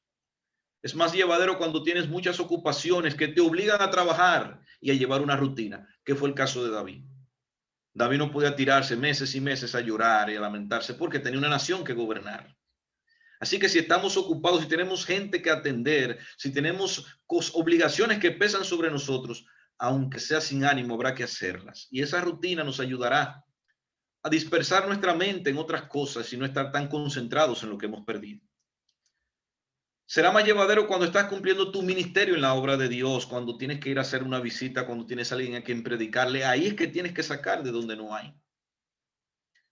Es más llevadero cuando tienes muchas ocupaciones que te obligan a trabajar y a llevar una rutina, que fue el caso de David. David no podía tirarse meses y meses a llorar y a lamentarse porque tenía una nación que gobernar. Así que si estamos ocupados, si tenemos gente que atender, si tenemos obligaciones que pesan sobre nosotros, aunque sea sin ánimo, habrá que hacerlas. Y esa rutina nos ayudará a dispersar nuestra mente en otras cosas y no estar tan concentrados en lo que hemos perdido. Será más llevadero cuando estás cumpliendo tu ministerio en la obra de Dios, cuando tienes que ir a hacer una visita, cuando tienes a alguien a quien predicarle. Ahí es que tienes que sacar de donde no hay.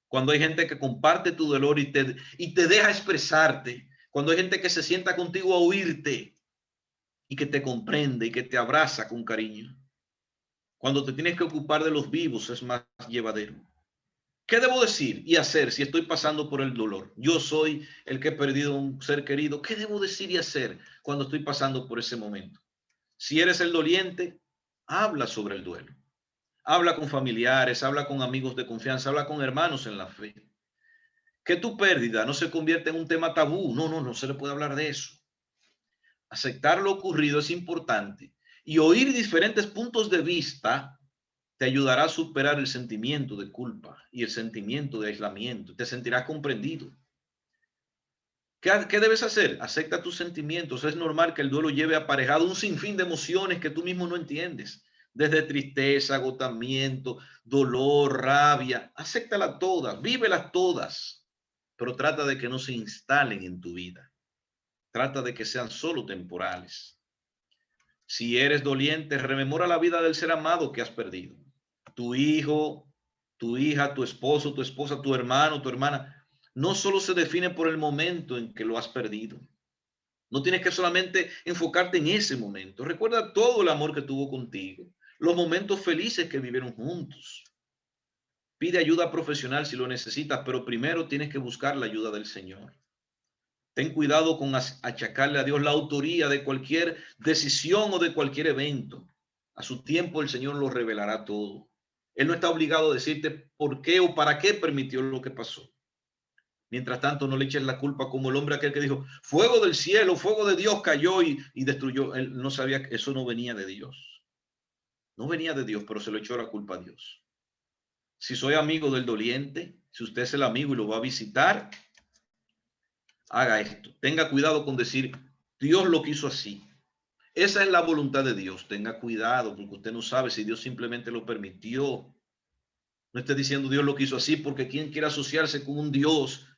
Cuando hay gente que comparte tu dolor y te deja expresarte. Cuando hay gente que se sienta contigo a oírte y que te comprende y que te abraza con cariño. Cuando te tienes que ocupar de los vivos es más llevadero. ¿Qué debo decir y hacer si estoy pasando por el dolor? Yo soy el que he perdido un ser querido. ¿Qué debo decir y hacer cuando estoy pasando por ese momento? Si eres el doliente, habla sobre el duelo. Habla con familiares, habla con amigos de confianza, habla con hermanos en la fe. Que tu pérdida no se convierta en un tema tabú. No, no, no se le puede hablar de eso. Aceptar lo ocurrido es importante y oír diferentes puntos de vista te ayudará a superar el sentimiento de culpa y el sentimiento de aislamiento. Te sentirás comprendido. ¿Qué debes hacer? Acepta tus sentimientos. Es normal que el duelo lleve aparejado un sinfín de emociones que tú mismo no entiendes. Desde tristeza, agotamiento, dolor, rabia. Acéptalas todas, vívelas todas, pero trata de que no se instalen en tu vida. Trata de que sean solo temporales. Si eres doliente, rememora la vida del ser amado que has perdido. Tu hijo, tu hija, tu esposo, tu esposa, tu hermano, tu hermana, no solo se define por el momento en que lo has perdido. No tienes que solamente enfocarte en ese momento. Recuerda todo el amor que tuvo contigo, los momentos felices que vivieron juntos. Pide ayuda profesional si lo necesitas, pero primero tienes que buscar la ayuda del Señor. Ten cuidado con achacarle a Dios la autoría de cualquier decisión o de cualquier evento. A su tiempo el Señor lo revelará todo. Él no está obligado a decirte por qué o para qué permitió lo que pasó. Mientras tanto, no le eches la culpa como el hombre aquel que dijo, fuego del cielo, fuego de Dios cayó y destruyó. Él no sabía que eso no venía de Dios. No venía de Dios, pero se lo echó la culpa a Dios. Si soy amigo del doliente, si usted es el amigo y lo va a visitar, haga esto. Tenga cuidado con decir, Dios lo quiso así. Esa es la voluntad de Dios. Tenga cuidado porque usted no sabe si Dios simplemente lo permitió. No esté diciendo Dios lo quiso así porque ¿quién quiere asociarse con un Dios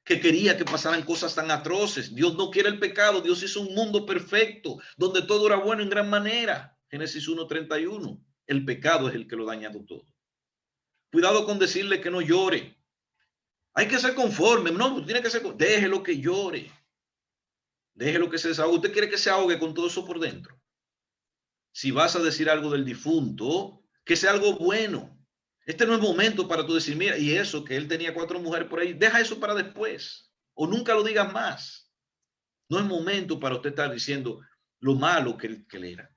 que quería que pasaran cosas tan atroces? Dios no quiere el pecado. Dios hizo un mundo perfecto donde todo era bueno en gran manera. Génesis 1:31. El pecado es el que lo ha dañado todo. Cuidado con decirle que no llore. Hay que ser conforme. No, tiene que ser. Déjelo que llore. Déjelo que se desahogue. Usted quiere que se ahogue con todo eso por dentro. Si vas a decir algo del difunto, que sea algo bueno. Este no es momento para tú decir, mira, y eso, que él tenía 4 mujeres por ahí, deja eso para después. O nunca lo digas más. No es momento para usted estar diciendo lo malo que él era.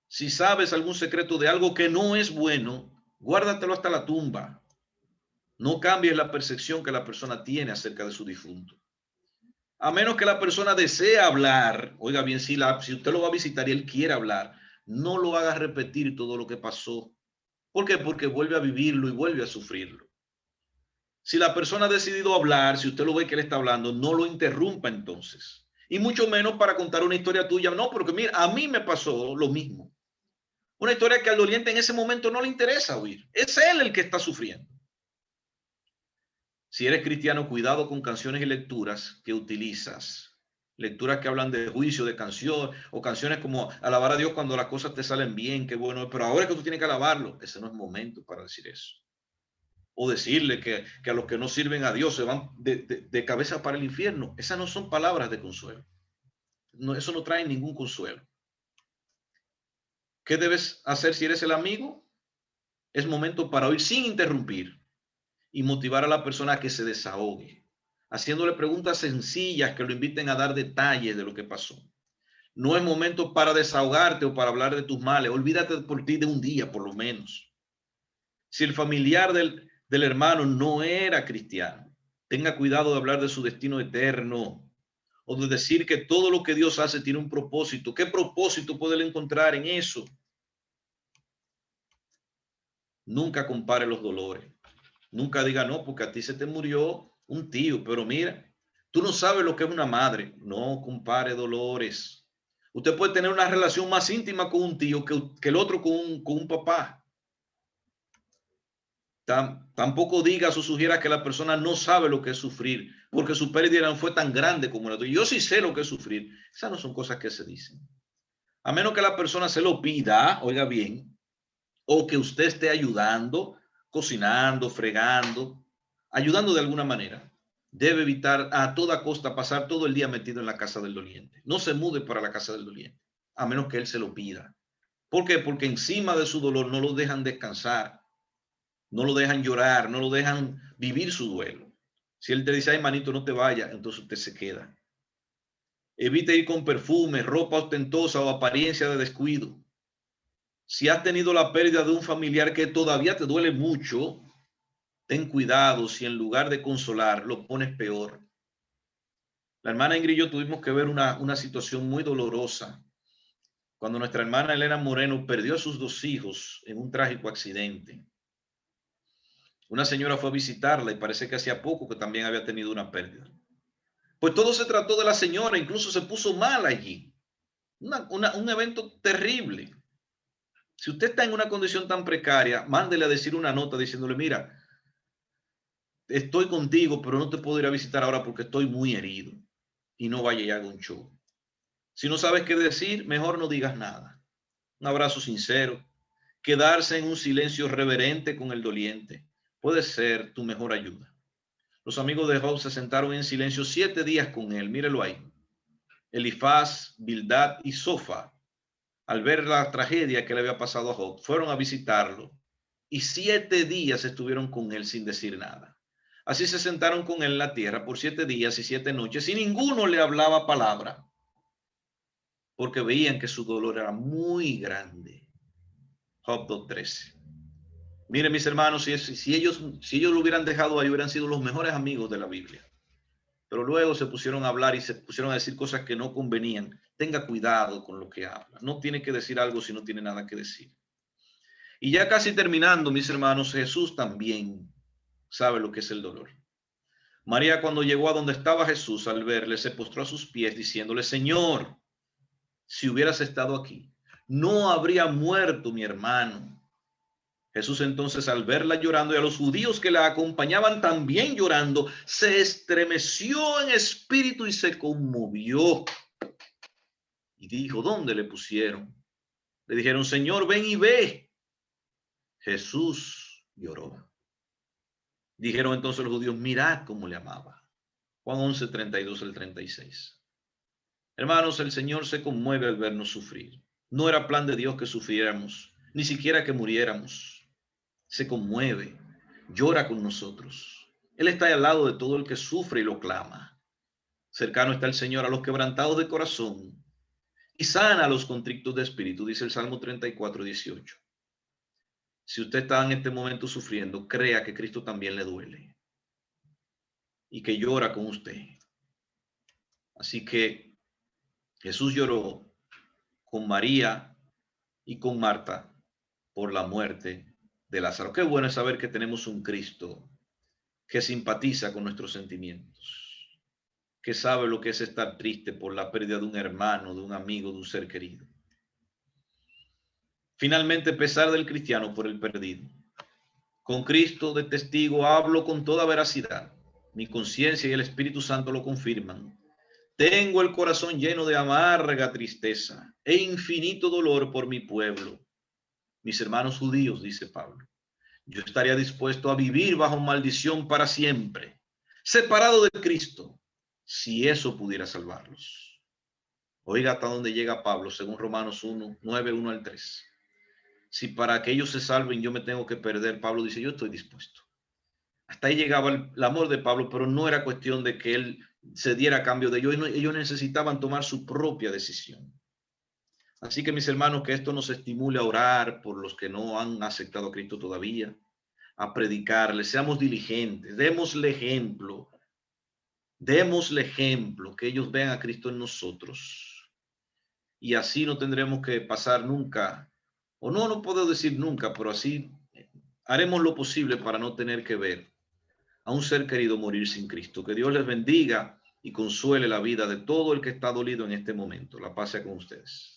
Si sabes algún secreto de algo que no es bueno, guárdatelo hasta la tumba. No cambies la percepción que la persona tiene acerca de su difunto. A menos que la persona desee hablar, oiga bien, si usted lo va a visitar y él quiere hablar, no lo haga repetir todo lo que pasó. ¿Por qué? Porque vuelve a vivirlo y vuelve a sufrirlo. Si la persona ha decidido hablar, si usted lo ve que él está hablando, no lo interrumpa entonces. Y mucho menos para contar una historia tuya. No, porque mira, a mí me pasó lo mismo. Una historia que al doliente en ese momento no le interesa oír. Es él el que está sufriendo. Si eres cristiano, cuidado con canciones y lecturas que utilizas. Lecturas que hablan de juicio, de canción, o canciones como alabar a Dios cuando las cosas te salen bien, qué bueno, pero ahora es que tú tienes que alabarlo. Ese no es momento para decir eso. O decirle que a los que no sirven a Dios se van de cabeza para el infierno. Esas no son palabras de consuelo. No, eso no trae ningún consuelo. ¿Qué debes hacer si eres el amigo? Es momento para oír sin interrumpir y motivar a la persona a que se desahogue, haciéndole preguntas sencillas que lo inviten a dar detalles de lo que pasó. No es momento para desahogarte o para hablar de tus males. Olvídate por ti de un día, por lo menos. Si el familiar del hermano no era cristiano, tenga cuidado de hablar de su destino eterno o de decir que todo lo que Dios hace tiene un propósito. ¿Qué propósito puede él encontrar en eso? Nunca compare los dolores. Nunca diga, no, porque a ti se te murió un tío, pero mira, tú no sabes lo que es una madre. No compare dolores. Usted puede tener una relación más íntima con un tío que el otro con un papá. Tampoco digas o sugieras que la persona no sabe lo que es sufrir, porque su pérdida no fue tan grande como la tuya. Yo sí sé lo que es sufrir. Esas no son cosas que se dicen. A menos que la persona se lo pida, oiga bien, o que usted esté ayudando, cocinando, fregando, ayudando de alguna manera. Debe evitar a toda costa pasar todo el día metido en la casa del doliente. No se mude para la casa del doliente, a menos que él se lo pida. ¿Por qué? Porque encima de su dolor no lo dejan descansar, no lo dejan llorar, no lo dejan vivir su duelo. Si él te dice, ay, manito, no te vayas, entonces usted se queda. Evite ir con perfume, ropa ostentosa o apariencia de descuido. Si has tenido la pérdida de un familiar que todavía te duele mucho, ten cuidado si en lugar de consolar lo pones peor. La hermana Ingrid y yo tuvimos que ver una situación muy dolorosa cuando nuestra hermana Elena Moreno perdió a sus 2 hijos en un trágico accidente. Una señora fue a visitarla y parece que hacía poco que también había tenido una pérdida. Pues todo se trató de la señora, incluso se puso mal allí. Un evento terrible. Si usted está en una condición tan precaria, mándele a decir una nota diciéndole, mira, estoy contigo, pero no te puedo ir a visitar ahora porque estoy muy herido y no vaya y haga un show. Si no sabes qué decir, mejor no digas nada. Un abrazo sincero, quedarse en un silencio reverente con el doliente puede ser tu mejor ayuda. Los amigos de Job se sentaron en silencio 7 días con él, mírelo ahí. Elifaz, Bildad y Sofa, al ver la tragedia que le había pasado a Job, fueron a visitarlo y 7 días estuvieron con él sin decir nada. Así se sentaron con él en la tierra por 7 días y 7 noches y ninguno le hablaba palabra porque veían que su dolor era muy grande. Job 2:13. Miren, mis hermanos, si ellos lo hubieran dejado ahí, hubieran sido los mejores amigos de la Biblia. Pero luego se pusieron a hablar y se pusieron a decir cosas que no convenían. Tenga cuidado con lo que habla. No tiene que decir algo si no tiene nada que decir. Y ya casi terminando, mis hermanos, Jesús también sabe lo que es el dolor. María, cuando llegó a donde estaba Jesús, al verle, se postró a sus pies diciéndole, Señor, si hubieras estado aquí, no habría muerto mi hermano. Jesús entonces, al verla llorando y a los judíos que la acompañaban también llorando, se estremeció en espíritu y se conmovió. Y dijo, ¿dónde le pusieron? Le dijeron, Señor, ven y ve. Jesús lloró. Dijeron entonces los judíos, mirad cómo le amaba. Juan 11, 32 al 36. Hermanos, el Señor se conmueve al vernos sufrir. No era plan de Dios que sufriéramos, ni siquiera que muriéramos. Se conmueve, llora con nosotros. Él está al lado de todo el que sufre y lo clama. Cercano está el Señor a los quebrantados de corazón y sana a los contrictos de espíritu, dice el Salmo 34, 18. Si usted está en este momento sufriendo, crea que Cristo también le duele y que llora con usted. Así que Jesús lloró con María y con Marta por la muerte de Lázaro. Qué bueno es saber que tenemos un Cristo que simpatiza con nuestros sentimientos, que sabe lo que es estar triste por la pérdida de un hermano, de un amigo, de un ser querido. Finalmente, pesar del cristiano por el perdido. Con Cristo de testigo hablo con toda veracidad. Mi conciencia y el Espíritu Santo lo confirman. Tengo el corazón lleno de amarga tristeza e infinito dolor por mi pueblo. Mis hermanos judíos, dice Pablo, yo estaría dispuesto a vivir bajo maldición para siempre, separado de Cristo, si eso pudiera salvarlos. Oiga hasta dónde llega Pablo, según Romanos 1, 9, 1 al 3. Si para que ellos se salven yo me tengo que perder, Pablo dice, yo estoy dispuesto. Hasta ahí llegaba el amor de Pablo, pero no era cuestión de que él se diera a cambio de ellos. Ellos necesitaban tomar su propia decisión. Así que mis hermanos, que esto nos estimule a orar por los que no han aceptado a Cristo todavía, a predicarles, seamos diligentes, démosle ejemplo, que ellos vean a Cristo en nosotros. Y así no tendremos que pasar nunca, o no puedo decir nunca, pero así haremos lo posible para no tener que ver a un ser querido morir sin Cristo. Que Dios les bendiga y consuele la vida de todo el que está dolido en este momento. La paz sea con ustedes.